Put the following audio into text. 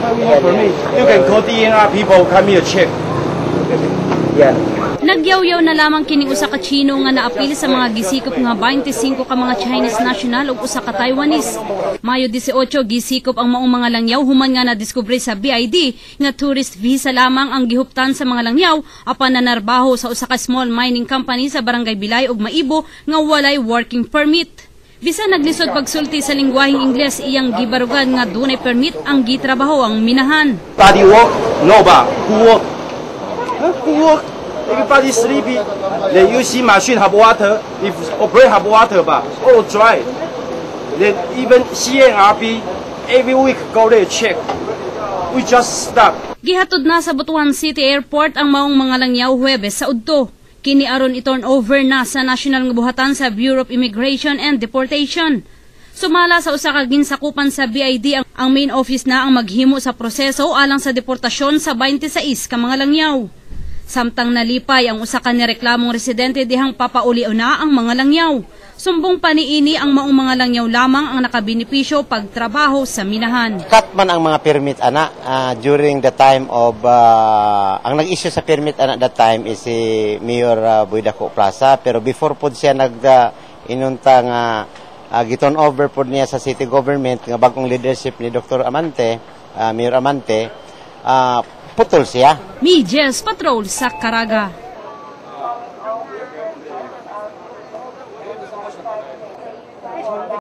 You can call DNR people come here check. Yeah. Nagyawyaw na lamang kining usa ka Chino nga naapil sa mga gisikop nga 25 ka mga Chinese national ug usa ka Taiwanese. Mayo 18 gisikop ang maong mga langyaw human nga nadiskubre sa BID nga tourist visa lamang ang gihuptan sa mga langyaw apan nanarbaho sa usa ka small mining company sa Barangay Bilay ug Maibo nga walay working permit. Bisan naglisod pagsulti sa lingwaheng Ingles iyang gibarugan nga dunay permit ang gitrabaho ang minahan. Body work? No ba? Who work? Who work? Everybody sleepy. Then you see machine have water. If operate have water ba? All dry. Then even CNRB every week go there check. We just stop. Gihatod na sa Butuan City Airport ang maong mga langyaw Huwebes sa udto. Kini aron i-turn over na sa national nga buhatan sa Bureau of Immigration and Deportation. Sumala sa usa ka ginsakupan sa BID ang main office na ang maghimo sa proseso alang sa deportasyon sa 26 ka mga langyaw. Samtang nalipay ang usa ka nireklamong residente dihang papauli na ang mga langyaw. Sumbong pa niini ang maong mga langyaw lamang ang nakabenepisyo pagtrabaho sa minahan. Cut man ang mga permit ana during the time of ang nag-issue sa permit ana that time is si Mayor Buydako Plaza, pero before pod siya inunta nga giton over pod niya sa city government nga bagong leadership ni Dr. Amante, Mayor Amante, putol siya. Medyas Patrol sa Caraga.